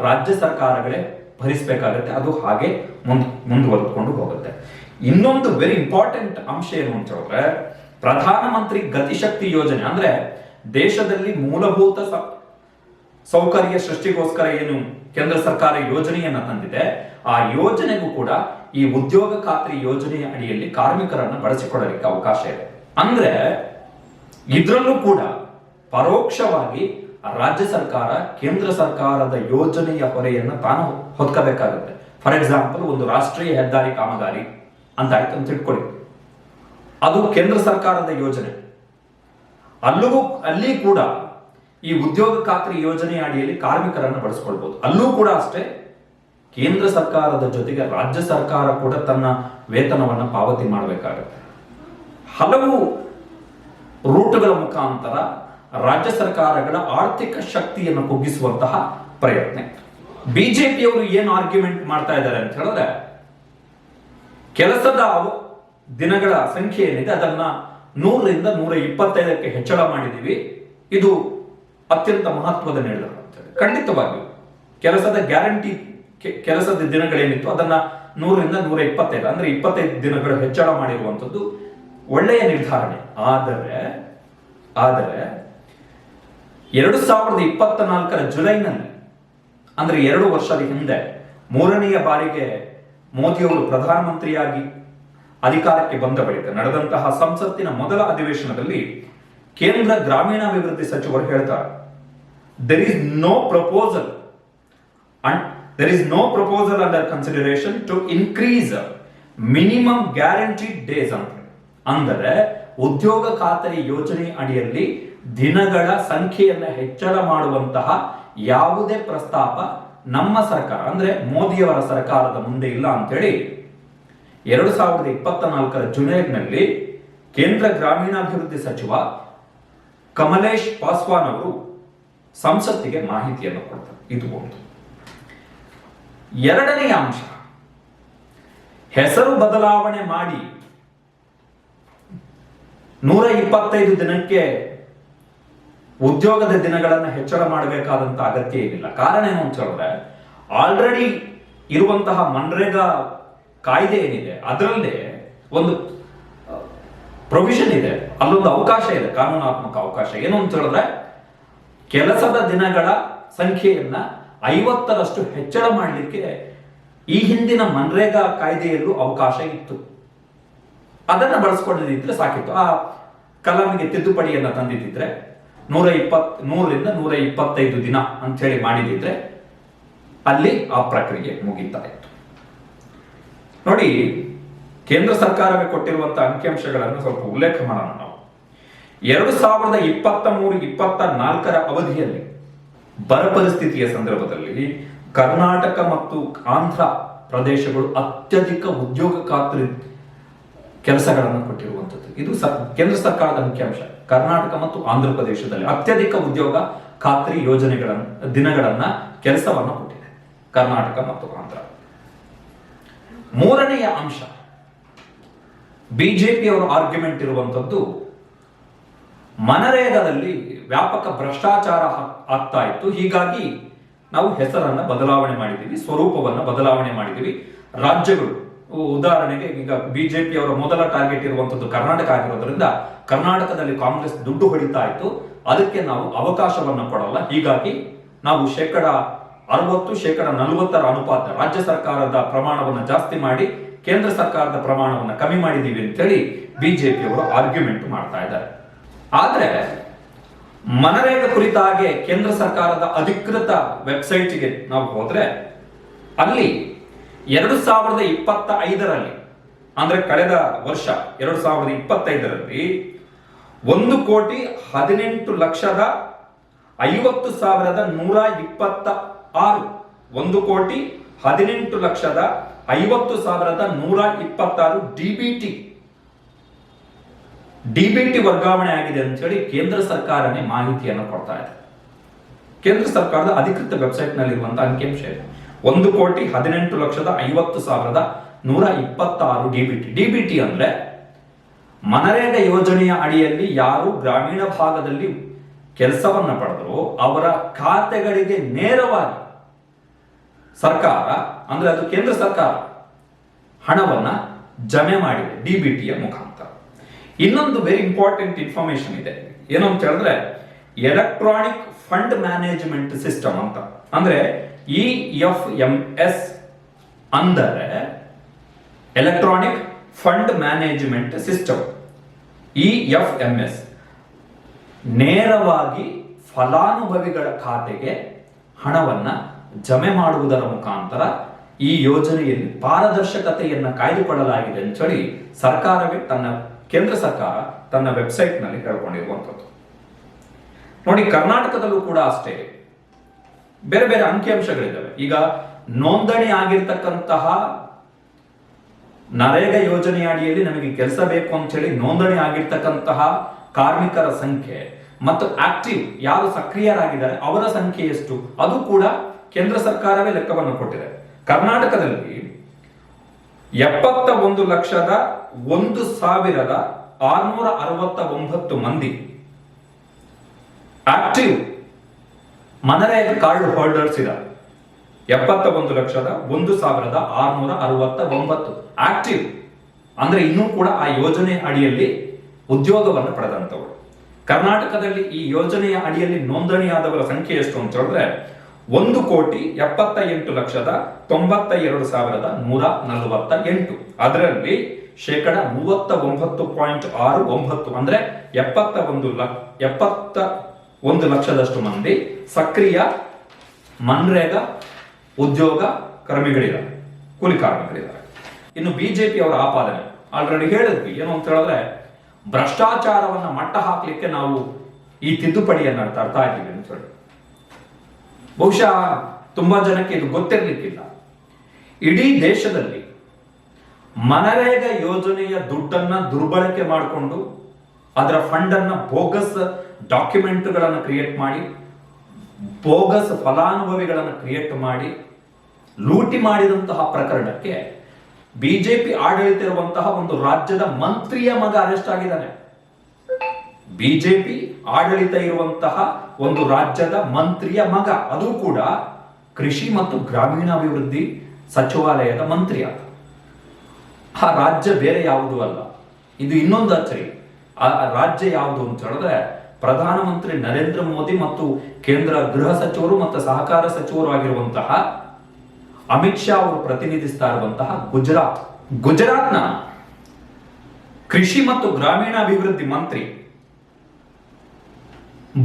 ರಾಜ್ಯ ಸರ್ಕಾರಗಳೇ ಭರಿಸಬೇಕಾಗುತ್ತೆ. ಅದು ಹಾಗೆ ಮುಂದುವರೆದುಕೊಂಡು ಹೋಗುತ್ತೆ. ಇನ್ನೊಂದು ವೆರಿ ಇಂಪಾರ್ಟೆಂಟ್ ಅಂಶ ಏನು ಅಂತ ಹೇಳಿದ್ರೆ, ಪ್ರಧಾನಮಂತ್ರಿ ಗತಿಶಕ್ತಿ ಯೋಜನೆ ಅಂದ್ರೆ ದೇಶದಲ್ಲಿ ಮೂಲಭೂತ ಸೌಕರ್ಯ ಸೃಷ್ಟಿಗೋಸ್ಕರ ಏನು ಕೇಂದ್ರ ಸರ್ಕಾರ ಯೋಜನೆಯನ್ನ ತಂದಿದೆ, ಆ ಯೋಜನೆಗೂ ಕೂಡ ಈ ಉದ್ಯೋಗ ಖಾತ್ರಿ ಯೋಜನೆಯ ಅಡಿಯಲ್ಲಿ ಕಾರ್ಮಿಕರನ್ನು ಬಳಸಿಕೊಳ್ಳಲಿಕ್ಕೆ ಅವಕಾಶ ಇದೆ. ಅಂದ್ರೆ ಇದರಲ್ಲೂ ಕೂಡ ಪರೋಕ್ಷವಾಗಿ ರಾಜ್ಯ ಸರ್ಕಾರ ಕೇಂದ್ರ ಸರ್ಕಾರದ ಯೋಜನೆಯ ಹೊರೆಯನ್ನು ತಾನು ಹೊತ್ಕೋಬೇಕಾಗುತ್ತೆ. ಫಾರ್ ಎಕ್ಸಾಂಪಲ್, ಒಂದು ರಾಷ್ಟ್ರೀಯ ಹೆದ್ದಾರಿ ಕಾಮಗಾರಿ ಅಂತ ಆಯ್ತು ಅಂತ ತಿಳ್ಕೊಳ್ಳಿ, ಅದು ಕೇಂದ್ರ ಸರ್ಕಾರದ ಯೋಜನೆ. ಅಲ್ಲಿ ಕೂಡ ಈ ಉದ್ಯೋಗ ಖಾತ್ರಿ ಯೋಜನೆಯ ಅಡಿಯಲ್ಲಿ ಕಾರ್ಮಿಕರನ್ನು ಬಳಸಿಕೊಳ್ಬಹುದು. ಅಲ್ಲೂ ಕೂಡ ಅಷ್ಟೇ, ಕೇಂದ್ರ ಸರ್ಕಾರದ ಜೊತೆಗೆ ರಾಜ್ಯ ಸರ್ಕಾರ ಕೂಡ ತನ್ನ ವೇತನವನ್ನು ಪಾವತಿ ಮಾಡಬೇಕಾಗುತ್ತೆ. ಹಲವು ರೂಟ್ಗಳ ಮುಖಾಂತರ ರಾಜ್ಯ ಸರ್ಕಾರಗಳ ಆರ್ಥಿಕ ಶಕ್ತಿಯನ್ನು ಕುಗ್ಗಿಸುವಂತಹ ಪ್ರಯತ್ನ. ಬಿಜೆಪಿಯವರು ಏನು ಆರ್ಗ್ಯುಮೆಂಟ್ ಮಾಡ್ತಾ ಇದ್ದಾರೆ ಅಂತ ಹೇಳಿದ್ರೆ, ಕೆಲಸದ ದಿನಗಳ ಸಂಖ್ಯೆ ಏನಿದೆ ಅದನ್ನ 100ರಿಂದ 125ಕ್ಕೆ ಹೆಚ್ಚಳ ಮಾಡಿದೀವಿ, ಇದು ಅತ್ಯಂತ ಮಹತ್ವದ ನಿರ್ಧಾರ ಅಂತ ಹೇಳಿ. ಖಂಡಿತವಾಗಿಯೂ ಕೆಲಸದ ಗ್ಯಾರಂಟಿ, ಕೆಲಸದ ದಿನಗಳೇನಿತ್ತು ಅದನ್ನ 100ರಿಂದ 125 ಅಂದ್ರೆ 25 ದಿನಗಳು ಹೆಚ್ಚಳ ಮಾಡಿರುವಂಥದ್ದು ಒಳ್ಳೆಯ ನಿರ್ಧಾರಣೆ. ಆದರೆ 2024ರ ಜುಲೈನಲ್ಲಿ ಅಂದ್ರೆ 2 ವರ್ಷದ ಹಿಂದೆ 3ನೆಯ ಬಾರಿಗೆ ಮೋದಿಯವರು ಪ್ರಧಾನಮಂತ್ರಿಯಾಗಿ ಅಧಿಕಾರಕ್ಕೆ ಬಂದ ಬಳಿಕ ನಡೆದಂತಹ ಸಂಸತ್ತಿನ ಮೊದಲ ಅಧಿವೇಶನದಲ್ಲಿ ಕೇಂದ್ರ ಗ್ರಾಮೀಣಾಭಿವೃದ್ಧಿ ಸಚಿವರು ಹೇಳ್ತಾರೆ, there is no proposal under consideration to increase minimum guaranteed days ಅಂತ. ಅಂದರೆ ಉದ್ಯೋಗ ಖಾತರಿ ಯೋಜನೆ ಅಡಿಯಲ್ಲಿ ದಿನಗಳ ಸಂಖ್ಯೆಯನ್ನು ಹೆಚ್ಚಳ ಮಾಡುವಂತಹ ಯಾವುದೇ ಪ್ರಸ್ತಾಪ ನಮ್ಮ ಸರ್ಕಾರ ಅಂದ್ರೆ ಮೋದಿಯವರ ಸರ್ಕಾರದ ಮುಂದೆ ಇಲ್ಲ ಅಂತೇಳಿ 2024ರ ಜುಲೈನಲ್ಲಿ ಕೇಂದ್ರ ಗ್ರಾಮೀಣಾಭಿವೃದ್ಧಿ ಸಚಿವ ಕಮಲೇಶ್ ಪಾಸ್ವಾನ್ ಅವರು ಸಂಸತ್ತಿಗೆ ಮಾಹಿತಿಯನ್ನು ಕೊಡ್ತಾರೆ. ಇದು ಒಂದು. ಎರಡನೆಯ ಅಂಶ, ಹೆಸರು ಬದಲಾವಣೆ ಮಾಡಿ 125 ದಿನಕ್ಕೆ ಉದ್ಯೋಗದ ದಿನಗಳನ್ನು ಹೆಚ್ಚಳ ಮಾಡಬೇಕಾದಂತ ಅಗತ್ಯ ಏನಿಲ್ಲ. ಕಾರಣ ಏನು ಅಂತ ಹೇಳಿದ್ರೆ, ಆಲ್ರೆಡಿ ಇರುವಂತಹ ಮನ್ರೇಗಾ ಕಾಯ್ದೆ ಏನಿದೆ ಅದರಲ್ಲೇ ಒಂದು ಪ್ರೊವಿಷನ್ ಇದೆ, ಅಲ್ಲೊಂದು ಅವಕಾಶ ಇದೆ, ಕಾನೂನಾತ್ಮಕ ಅವಕಾಶ. ಏನು ಅಂತ ಹೇಳಿದ್ರೆ, ಕೆಲಸದ ದಿನಗಳ ಸಂಖ್ಯೆಯನ್ನ 50ರಷ್ಟು ಹೆಚ್ಚಳ ಮಾಡಲಿಕ್ಕೆ ಈ ಹಿಂದಿನ ಮನ್ರೇಗಾ ಕಾಯ್ದೆಯಲ್ಲೂ ಅವಕಾಶ ಇತ್ತು. ಅದನ್ನ ಬಳಸ್ಕೊಂಡಿದ್ರೆ ಸಾಕಿತ್ತು. ಆ ಕಲಮಿಗೆ ತಿದ್ದುಪಡಿಯನ್ನ ತಂದಿದ್ದಿದ್ರೆ 100ರಿಂದ 125 ದಿನ ಅಂತ ಹೇಳಿ ಮಾಡಿದಿದ್ರೆ ಅಲ್ಲಿ ಆ ಪ್ರಕ್ರಿಯೆ ಮುಗಿತಾ ಇತ್ತು. ನೋಡಿ, ಕೇಂದ್ರ ಸರ್ಕಾರವೇ ಕೊಟ್ಟಿರುವಂತಹ ಅಂಕಿಅಂಶಗಳನ್ನು ಸ್ವಲ್ಪ ಉಲ್ಲೇಖ ಮಾಡೋಣ ನಾವು. 2023-24 ಅವಧಿಯಲ್ಲಿ ಬರ ಪರಿಸ್ಥಿತಿಯ ಸಂದರ್ಭದಲ್ಲಿ ಕರ್ನಾಟಕ ಮತ್ತು ಆಂಧ್ರ ಪ್ರದೇಶಗಳು ಅತ್ಯಧಿಕ ಉದ್ಯೋಗ ಖಾತ್ರಿ ಕೆಲಸಗಳನ್ನು ಕೊಟ್ಟಿರುವಂಥದ್ದು. ಇದು ಕೇಂದ್ರ ಸರ್ಕಾರದ ಅಂಕಿಅಂಶ. ಕರ್ನಾಟಕ ಮತ್ತು ಆಂಧ್ರ ಪ್ರದೇಶದಲ್ಲಿ ಅತ್ಯಧಿಕ ಉದ್ಯೋಗ ಖಾತ್ರಿ ದಿನಗಳನ್ನ ಕೆಲಸವನ್ನು ಕೊಟ್ಟಿದೆ ಕರ್ನಾಟಕ ಮತ್ತು ಆಂಧ್ರ. ಮೂರನೆಯ ಅಂಶ, ಬಿಜೆಪಿಯವರ ಆರ್ಗ್ಯುಮೆಂಟ್ ಇರುವಂತದ್ದು, ಮನರೇಗಾದಲ್ಲಿ ವ್ಯಾಪಕ ಭ್ರಷ್ಟಾಚಾರ ಆಗ್ತಾ ಇತ್ತು, ಹೀಗಾಗಿ ನಾವು ಹೆಸರನ್ನ ಬದಲಾವಣೆ ಮಾಡಿದೀವಿ, ಸ್ವರೂಪವನ್ನ ಬದಲಾವಣೆ ಮಾಡಿದೀವಿ. ರಾಜ್ಯಗಳು, ಉದಾಹರಣೆಗೆ ಈಗ ಬಿಜೆಪಿಯವರ ಮೊದಲ ಟಾರ್ಗೆಟ್ ಇರುವಂತದ್ದು ಕರ್ನಾಟಕ ಆಗಿರೋದ್ರಿಂದ ಕರ್ನಾಟಕದಲ್ಲಿ ಕಾಂಗ್ರೆಸ್ ದುಡ್ಡು ಹೊಡಿತಾ ಇತ್ತು, ಅದಕ್ಕೆ ನಾವು ಅವಕಾಶವನ್ನ ಕೊಡಲ್ಲ, ಹೀಗಾಗಿ ನಾವು 60-40 ಅನುಪಾತ ರಾಜ್ಯ ಸರ್ಕಾರದ ಪ್ರಮಾಣವನ್ನು ಜಾಸ್ತಿ ಮಾಡಿ ಕೇಂದ್ರ ಸರ್ಕಾರದ ಪ್ರಮಾಣವನ್ನು ಕಮ್ಮಿ ಮಾಡಿದೀವಿ ಅಂತೇಳಿ ಬಿಜೆಪಿಯವರು ಆರ್ಗ್ಯುಮೆಂಟ್ ಮಾಡ್ತಾ ಇದ್ದಾರೆ. ಆದ್ರೆ ಮನರೇಗಾ ಕುರಿತಾಗೆ ಕೇಂದ್ರ ಸರ್ಕಾರದ ಅಧಿಕೃತ ವೆಬ್ಸೈಟ್ಗೆ ನಾವು ಹೋದ್ರೆ ಅಲ್ಲಿ 2025ರಲ್ಲಿ ಅಂದ್ರೆ ಕಳೆದ ವರ್ಷ 2025ರಲ್ಲಿ 1,18,50,126 1,18,50,126 ಡಿಬಿಟಿ ವರ್ಗಾವಣೆ ಆಗಿದೆ ಅಂತ ಹೇಳಿ ಕೇಂದ್ರ ಸರ್ಕಾರನೇ ಮಾಹಿತಿಯನ್ನು ಕೊಡ್ತಾ ಇದೆ. ಕೇಂದ್ರ ಸರ್ಕಾರದ ಅಧಿಕೃತ ವೆಬ್ಸೈಟ್ ನಲ್ಲಿರುವಂತಹ ಅಂಕಿಅಂಶ ಇದೆ. 1,18,50,126 ಡಿಬಿಟಿ ಅಂದ್ರೆ ಮನರೇಗಾ ಯೋಜನೆಯ ಅಡಿಯಲ್ಲಿ ಯಾರು ಗ್ರಾಮೀಣ ಭಾಗದಲ್ಲಿ ಕೆಲಸವನ್ನ ಪಡೆದ್ರು ಅವರ ಖಾತೆಗಳಿಗೆ ನೇರವಾಗಿ ಸರ್ಕಾರ, ಅಂದ್ರೆ ಅದು ಕೇಂದ್ರ ಸರ್ಕಾರ, ಹಣವನ್ನ ಜಮೆ ಮಾಡಿದೆ ಡಿಬಿಟಿಯ ಮುಖಾಂತರ. ಇನ್ನೊಂದು ವೆರಿ ಇಂಪಾರ್ಟೆಂಟ್ ಇನ್ಫಾರ್ಮೇಶನ್ ಇದೆ, ಏನು ಅಂತ ಹೇಳಿದ್ರೆ ಎಲೆಕ್ಟ್ರಾನಿಕ್ ಫಂಡ್ ಮ್ಯಾನೇಜ್ಮೆಂಟ್ ಸಿಸ್ಟಮ್ ಅಂತ, ಅಂದ್ರೆ EFMS ಅಂದರೆ electronic fund management system. EFMS ನೇರವಾಗಿ ಫಲಾನುಭವಿಗಳ ಖಾತೆಗೆ ಹಣವನ್ನ ಜಮೆ ಮಾಡುವುದರ ಮುಖಾಂತರ ಈ ಯೋಜನೆಯಲ್ಲಿ ಪಾರದರ್ಶಕತೆಯನ್ನು ಕಾಯ್ದುಕೊಳ್ಳಲಾಗಿದೆ ಅಂತ ಹೇಳಿ ಸರ್ಕಾರವೇ ಕೇಂದ್ರ ಸರ್ಕಾರ ತನ್ನ ವೆಬ್ಸೈಟ್ ನಲ್ಲಿ ಹೇಳ್ಕೊಂಡಿರುವಂಥದ್ದು. ನೋಡಿ, ಕರ್ನಾಟಕದಲ್ಲೂ ಕೂಡ ಅಷ್ಟೇ ಬೇರೆ ಬೇರೆ ಅಂಕಿಅಂಶಗಳಿದ್ದಾವೆ. ಈಗ ನೋಂದಣಿ ಆಗಿರ್ತಕ್ಕಂತಹ ನರೇಗಾ ಯೋಜನೆಯ ಅಡಿಯಲ್ಲಿ ನಮಗೆ ಕೆಲಸ ಬೇಕು ಅಂತ ಹೇಳಿ ನೋಂದಣಿ ಆಗಿರ್ತಕ್ಕಂತಹ ಕಾರ್ಮಿಕರ ಸಂಖ್ಯೆ ಮತ್ತು ಆಕ್ಟಿವ್ ಯಾರು ಸಕ್ರಿಯರಾಗಿದ್ದಾರೆ ಅವರ ಸಂಖ್ಯೆ ಎಷ್ಟು, ಅದು ಕೂಡ ಕೇಂದ್ರ ಸರ್ಕಾರವೇ ಲೆಕ್ಕವನ್ನು ಕೊಟ್ಟಿದೆ. ಕರ್ನಾಟಕದಲ್ಲಿ 71,01,669 ಮಂದಿ ಆಕ್ಟಿವ್ ಮನರೇಗಾ ಕಾರ್ಡ್ ಹೋಲ್ಡರ್ಸ್ ಇದ್ದಾರೆ. 71,01,669 ಆಕ್ಟಿವ್ ಅಂದ್ರೆ ಇನ್ನೂ ಕೂಡ ಆ ಯೋಜನೆ ಅಡಿಯಲ್ಲಿ ಉದ್ಯೋಗವನ್ನು ಪಡೆದಂತವರು. ಕರ್ನಾಟಕದಲ್ಲಿ ಈ ಯೋಜನೆಯ ಅಡಿಯಲ್ಲಿ ನೋಂದಣಿಯಾದವರ ಸಂಖ್ಯೆ ಎಷ್ಟು ಅಂತ ಹೇಳಿದ್ರೆ 1,78,92,148. ಅದರಲ್ಲಿ 39.69% ಅಂದ್ರೆ 71 ಲಕ್ಷದಷ್ಟು ಮಂದಿ ಸಕ್ರಿಯ ಮನ್ರೇಗಾ ಉದ್ಯೋಗ ಕರ್ಮಿಗಳಿದ್ದಾರೆ, ಕೂಲಿ ಕಾರ್ಮಿಕರಿದ್ದಾರೆ. ಇನ್ನು ಬಿಜೆಪಿ ಅವರ ಆಪಾದನೆ ಆಲ್ರೆಡಿ ಹೇಳಿದ್ವಿ, ಏನು ಅಂತ ಹೇಳಿದ್ರೆ ಭ್ರಷ್ಟಾಚಾರವನ್ನ ಮಟ್ಟ ಹಾಕ್ಲಿಕ್ಕೆ ನಾವು ಈ ತಿದ್ದುಪಡಿಯನ್ನ ತರ್ತಾ ಇದ್ದೀವಿ ಅಂತ ಹೇಳಿ. ಬಹುಶಃ ತುಂಬಾ ಜನಕ್ಕೆ ಇದು ಗೊತ್ತಿರಲಿಕ್ಕಿಲ್ಲ. ಇಡೀ ದೇಶದಲ್ಲಿ ಮನರೇಗಾ ಯೋಜನೆಯ ದುಡ್ಡನ್ನ ದುರ್ಬಳಕೆ ಮಾಡಿಕೊಂಡು ಅದರ ಫಂಡ್ ಅನ್ನ ಬೋಗಸ್ ಡಾಕ್ಯುಮೆಂಟ್ಗಳನ್ನು ಕ್ರಿಯೇಟ್ ಮಾಡಿ, ಬೋಗಸ್ ಫಲಾನುಭವಿಗಳನ್ನು ಕ್ರಿಯೇಟ್ ಮಾಡಿ ಲೂಟಿ ಮಾಡಿದಂತಹ ಪ್ರಕರಣಕ್ಕೆ ಬಿಜೆಪಿ ಆಡಳಿತ ಇರುವಂತಹ ಒಂದು ರಾಜ್ಯದ ಮಂತ್ರಿಯ ಮಗ ಅರೆಸ್ಟ್ ಆಗಿದ್ದಾನೆ. ಬಿಜೆಪಿ ಆಡಳಿತ ಇರುವಂತಹ ಒಂದು ರಾಜ್ಯದ ಮಂತ್ರಿಯ ಮಗ, ಅದು ಕೂಡ ಕೃಷಿ ಮತ್ತು ಗ್ರಾಮೀಣಾಭಿವೃದ್ಧಿ ಸಚಿವಾಲಯದ ಮಂತ್ರಿ ಆತ. ಆ ರಾಜ್ಯ ಬೇರೆ ಯಾವುದೂ ಅಲ್ಲ. ಇದು ಇನ್ನೊಂದು ಅಚ್ಚರಿ. ಆ ರಾಜ್ಯ ಯಾವುದು ಅಂತ ಹೇಳಿದ್ರೆ ಪ್ರಧಾನಮಂತ್ರಿ ನರೇಂದ್ರ ಮೋದಿ ಮತ್ತು ಕೇಂದ್ರ ಗೃಹ ಸಚಿವರು ಮತ್ತು ಸಹಕಾರ ಸಚಿವರು ಆಗಿರುವಂತಹ ಅಮಿತ್ ಶಾ ಅವರು ಪ್ರತಿನಿಧಿಸ್ತಾ ಇರುವಂತಹ ಗುಜರಾತ್ನ ಕೃಷಿ ಮತ್ತು ಗ್ರಾಮೀಣಾಭಿವೃದ್ಧಿ ಮಂತ್ರಿ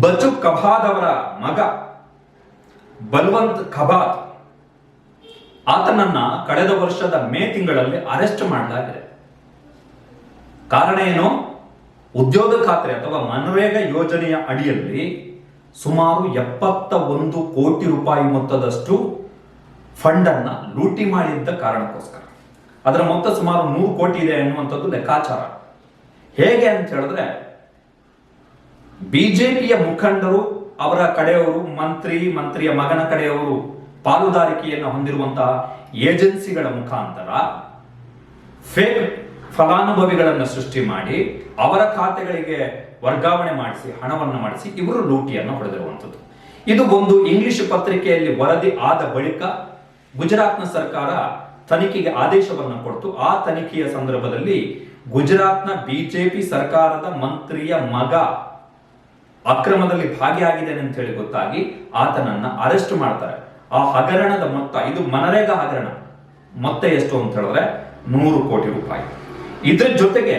ಬಚು ಕಬಾದ್ ಅವರ ಮಗ ಬಲ್ವಂತ್ ಕಬಾದ್ ಆತನನ್ನ ಕಳೆದ ವರ್ಷದ ಮೇ ತಿಂಗಳಲ್ಲಿ ಅರೆಸ್ಟ್ ಮಾಡಲಾಗಿದೆ. ಕಾರಣ ಏನು? ಉದ್ಯೋಗ ಖಾತ್ರಿ ಅಥವಾ ಮನ್ರೇಗಾ ಯೋಜನೆಯ ಅಡಿಯಲ್ಲಿ ಸುಮಾರು 71 ಕೋಟಿ ರೂಪಾಯಿ ಮೊತ್ತದಷ್ಟು ಫಂಡ್ ಅನ್ನ ಲೂಟಿ ಮಾಡಿದ್ದ ಕಾರಣಕ್ಕೋಸ್ಕರ. ಅದರ ಮೊತ್ತ ಸುಮಾರು 100 ಕೋಟಿ ಇದೆ ಎನ್ನುವಂಥದ್ದು ಲೆಕ್ಕಾಚಾರ. ಹೇಗೆ ಅಂತ ಹೇಳಿದ್ರೆ, ಬಿಜೆಪಿಯ ಮುಖಂಡರು, ಅವರ ಕಡೆಯವರು, ಮಂತ್ರಿಯ ಮಗನ ಕಡೆಯವರು ಪಾಲುದಾರಿಕೆಯನ್ನು ಹೊಂದಿರುವಂತಹ ಏಜೆನ್ಸಿಗಳ ಮುಖಾಂತರ ಫೇಕ್ ಫಲಾನುಭವಿಗಳನ್ನು ಸೃಷ್ಟಿ ಮಾಡಿ ಅವರ ಖಾತೆಗಳಿಗೆ ವರ್ಗಾವಣೆ ಮಾಡಿಸಿ, ಹಣವನ್ನು ಮಾಡಿಸಿ ಇವರು ಲೂಟಿಯನ್ನು ಹೊಡೆದಿರುವಂಥದ್ದು. ಇದು ಒಂದು ಇಂಗ್ಲಿಷ್ ಪತ್ರಿಕೆಯಲ್ಲಿ ವರದಿ ಆದ ಬಳಿಕ ಗುಜರಾತ್ನ ಸರ್ಕಾರ ತನಿಖೆಗೆ ಆದೇಶವನ್ನು ಕೊಟ್ಟು, ಆ ತನಿಖೆಯ ಸಂದರ್ಭದಲ್ಲಿ ಗುಜರಾತ್ನ ಬಿಜೆಪಿ ಸರ್ಕಾರದ ಮಂತ್ರಿಯ ಮಗ ಅಕ್ರಮದಲ್ಲಿ ಭಾಗಿಯಾಗಿದ್ದೇನೆ ಅಂತ ಹೇಳಿ ಗೊತ್ತಾಗಿ ಆತನನ್ನ ಅರೆಸ್ಟ್ ಮಾಡ್ತಾರೆ. ಆ ಹಗರಣದ ಮೊತ್ತ, ಇದು ಮನರೇಗಾ ಹಗರಣ ಮೊತ್ತ ಎಷ್ಟು ಅಂತ ಹೇಳಿದ್ರೆ 100 ಕೋಟಿ ರೂಪಾಯಿ. ಇದ್ರ ಜೊತೆಗೆ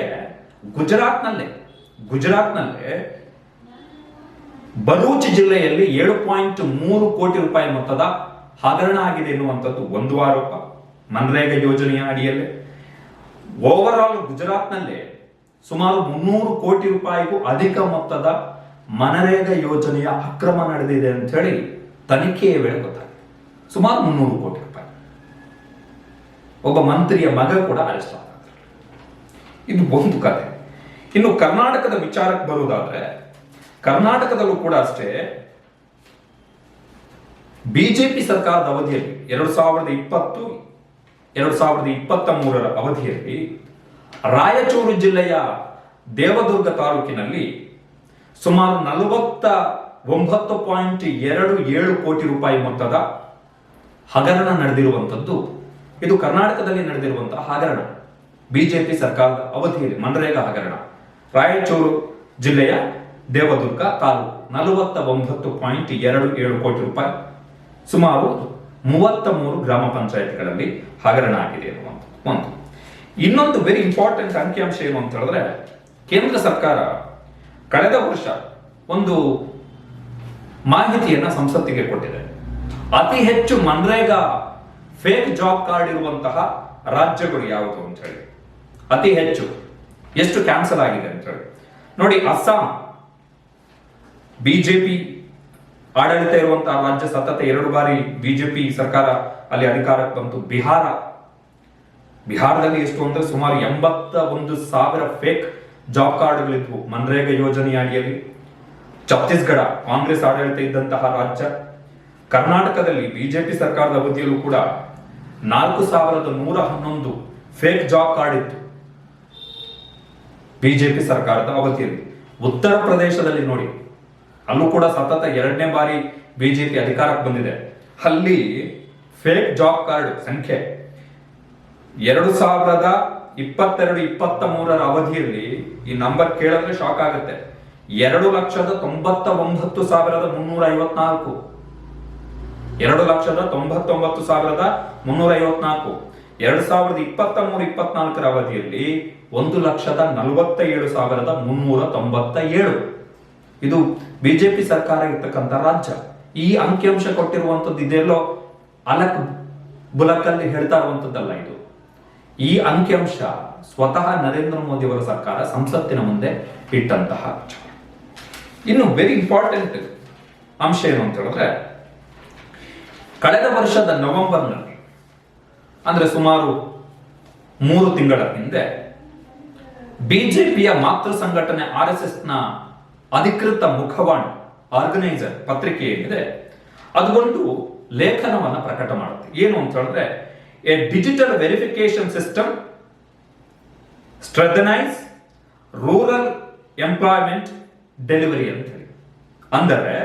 ಗುಜರಾತ್ನಲ್ಲೇ ಬರೂಚ್ ಜಿಲ್ಲೆಯಲ್ಲಿ 7.3 ಕೋಟಿ ರೂಪಾಯಿ ಮೊತ್ತದ ಹಗರಣ ಆಗಿದೆ ಎನ್ನುವಂಥದ್ದು ಒಂದು ಆರೋಪ ಮನ್ರೇಗಾ ಯೋಜನೆಯ ಅಡಿಯಲ್ಲಿ. ಓವರ್ ಆಲ್ ಗುಜರಾತ್ನಲ್ಲೇ ಸುಮಾರು 300 ಕೋಟಿ ರೂಪಾಯಿಗೂ ಅಧಿಕ ಮೊತ್ತದ ಮನರೇಗಾ ಯೋಜನೆಯ ಅಕ್ರಮ ನಡೆದಿದೆ ಅಂತ ಹೇಳಿ ತನಿಖೆಯ ವೇಳೆ ಗೊತ್ತಾಗಿದೆ. ಸುಮಾರು 300 ಕೋಟಿ ರೂಪಾಯಿ. ಒಬ್ಬ ಮಂತ್ರಿಯ ಮಗ ಕೂಡ ಅರೆಸ್ಟ್ ಆಗ್ತಾರೆ. ಇದು ಒಂದು ಕಥೆ. ಇನ್ನು ಕರ್ನಾಟಕದ ವಿಚಾರಕ್ಕೆ ಬರುವುದಾದ್ರೆ, ಕರ್ನಾಟಕದಲ್ಲೂ ಕೂಡ ಅಷ್ಟೇ ಬಿಜೆಪಿ ಸರ್ಕಾರದ ಅವಧಿಯಲ್ಲಿ 2020-2023 ಅವಧಿಯಲ್ಲಿ ರಾಯಚೂರು ಜಿಲ್ಲೆಯ ದೇವದುರ್ಗ ತಾಲೂಕಿನಲ್ಲಿ ಸುಮಾರು 49.27 ಕೋಟಿ ರೂಪಾಯಿ ಮೊತ್ತದ ಹಗರಣ ನಡೆದಿರುವಂಥದ್ದು. ಇದು ಕರ್ನಾಟಕದಲ್ಲಿ ನಡೆದಿರುವಂತಹ ಹಗರಣ. ಬಿಜೆಪಿ ಸರ್ಕಾರದ ಅವಧಿಯಲ್ಲಿ ಮನ್ರೇಗಾ ಹಗರಣ. ರಾಯಚೂರು ಜಿಲ್ಲೆಯ ದೇವದುರ್ಗ ತಾಲೂಕು 49.27 ಕೋಟಿ ರೂಪಾಯಿ, ಸುಮಾರು 33 ಗ್ರಾಮ ಪಂಚಾಯತ್ಗಳಲ್ಲಿ ಹಗರಣ ಆಗಿದೆ ಅನ್ನುವಂಥದ್ದು ಒಂದು. ಇನ್ನೊಂದು ವೆರಿ ಇಂಪಾರ್ಟೆಂಟ್ ಅಂಕಿಅಂಶ ಏನು ಅಂತ ಹೇಳಿದ್ರೆ, ಕೇಂದ್ರ ಸರ್ಕಾರ ಕಳೆದ ವರ್ಷ ಒಂದು ಮಾಹಿತಿಯನ್ನ ಸಂಸತ್ತಿಗೆ ಕೊಟ್ಟಿದೆ. ಅತಿ ಹೆಚ್ಚು ಮನ್ರೇಗಾ ಫೇಕ್ ಜಾಬ್ ಕಾರ್ಡ್ ಇರುವಂತಹ ರಾಜ್ಯಗಳು ಯಾವುದು ಅಂತ ಹೇಳಿ, ಅತಿ ಹೆಚ್ಚು ಎಷ್ಟು ಕ್ಯಾನ್ಸಲ್ ಆಗಿದೆ ಅಂತ ಹೇಳಿ ನೋಡಿ. ಅಸ್ಸಾಂ ಬಿಜೆಪಿ ಆಡಳಿತ ಇರುವಂತಹ ರಾಜ್ಯ, ಸತತ 2 ಬಾರಿ ಬಿಜೆಪಿ ಸರ್ಕಾರ ಅಲ್ಲಿ ಅಧಿಕಾರಕ್ಕೆ ಬಂತು. ಬಿಹಾರದಲ್ಲಿ ಎಷ್ಟು ಅಂದ್ರೆ ಸುಮಾರು 81,000 ಫೇಕ್ ಜಾಬ್ ಕಾರ್ಡ್ಗಳಿದ್ವು ಮನ್ರೇಗಾ ಯೋಜನೆಯ ಅಡಿಯಲ್ಲಿ. ಛತ್ತೀಸ್ಗಢ ಕಾಂಗ್ರೆಸ್ ಆಡಳಿತ ಇದ್ದಂತಹ ರಾಜ್ಯ. ಕರ್ನಾಟಕದಲ್ಲಿ ಬಿಜೆಪಿ ಸರ್ಕಾರದ ಅವಧಿಯಲ್ಲೂ ಕೂಡ 4,111 ಫೇಕ್ ಜಾಬ್ ಕಾರ್ಡ್ ಇತ್ತು ಬಿಜೆಪಿ ಸರ್ಕಾರದ ಅವಧಿಯಲ್ಲಿ. ಉತ್ತರ ಪ್ರದೇಶದಲ್ಲಿ ನೋಡಿ, ಅಲ್ಲೂ ಕೂಡ ಸತತ 2ನೇ ಬಾರಿ ಬಿಜೆಪಿ ಅಧಿಕಾರಕ್ಕೆ ಬಂದಿದೆ. ಅಲ್ಲಿ ಫೇಕ್ ಜಾಬ್ ಕಾರ್ಡ್ ಸಂಖ್ಯೆ 2022-23 ಅವಧಿಯಲ್ಲಿ, ಈ ನಂಬರ್ ಕೇಳಿದ್ರೆ ಶಾಕ್ ಆಗುತ್ತೆ, 2,99,354. 2,99,354. 2023-24 ಅವಧಿಯಲ್ಲಿ 1,47,397. ಇದು ಬಿಜೆಪಿ ಸರ್ಕಾರ ಇರ್ತಕ್ಕಂಥ ರಾಜ್ಯ. ಈ ಅಂಕಿಅಂಶ ಕೊಟ್ಟಿರುವಂತದ್ದು ಇದೆಲ್ಲೋ ಅಲಕ್ ಬುಲಕಲ್ಲಿ ಹೇಳ್ತಾ ಇರುವಂತದ್ದಲ್ಲ. ಇದು ಈ ಅಂಕಿಅಂಶ ಸ್ವತಃ ನರೇಂದ್ರ ಮೋದಿ ಅವರ ಸರ್ಕಾರ ಸಂಸತ್ತಿನ ಮುಂದೆ ಇಟ್ಟಂತಹ ವಿಚಾರ. ಇನ್ನು ವೆರಿ ಇಂಪಾರ್ಟೆಂಟ್ ಅಂಶ ಏನು ಅಂತ ಹೇಳಿದ್ರೆ, ಕಳೆದ ವರ್ಷದ ನವೆಂಬರ್ನಲ್ಲಿ, ಅಂದ್ರೆ ಸುಮಾರು 3 ತಿಂಗಳ ಹಿಂದೆ, ಬಿಜೆಪಿಯ ಮಾತೃ ಸಂಘಟನೆ RSS ನ ಅಧಿಕೃತ ಮುಖವಾಣಿ ಆರ್ಗನೈಸರ್ ಪತ್ರಿಕೆ ಏನಿದೆ, ಅದು ಒಂದು ಲೇಖನವನ್ನ ಪ್ರಕಟ ಮಾಡುತ್ತೆ. ಏನು ಅಂತ ಹೇಳಿದ್ರೆ, a digital verification system strengthenise rural employment delivery ಅಂತ ಹೇಳಿ. ಅಂದರೆ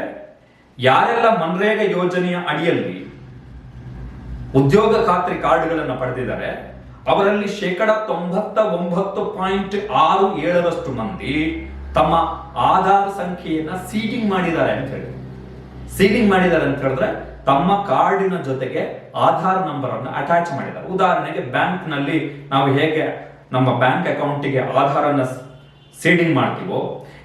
ಯಾರೆಲ್ಲ ಮನ್ರೇಗಾ ಯೋಜನೆಯ ಅಡಿಯಲ್ಲಿ ಉದ್ಯೋಗ ಖಾತ್ರಿ ಕಾರ್ಡ್ಗಳನ್ನು ಪಡೆದಿದ್ದಾರೆ, ಅವರಲ್ಲಿ 99.67% ಮಂದಿ ತಮ್ಮ ಆಧಾರ್ ಸಂಖ್ಯೆಯನ್ನ ಸೀಡಿಂಗ್ ಮಾಡಿದ್ದಾರೆ ಅಂತ ಹೇಳಿ. ಸೀಡಿಂಗ್ ಮಾಡಿದ್ದಾರೆ ಅಂತ ಹೇಳಿದ್ರೆ ತಮ್ಮ ಕಾರ್ಡಿನ ಜೊತೆಗೆ ಆಧಾರ್ ನಂಬರ್ ಅನ್ನು ಅಟ್ಯಾಚ್ ಮಾಡಿದ್ದಾರೆ. ಉದಾಹರಣೆಗೆ ಬ್ಯಾಂಕ್ ನಲ್ಲಿ ನಾವು ಹೇಗೆ ನಮ್ಮ ಬ್ಯಾಂಕ್ ಅಕೌಂಟಿಗೆ ಆಧಾರ್ ಅನ್ನ ಸೀಡಿಂಗ್ ಮಾಡ್ತೀವೋ,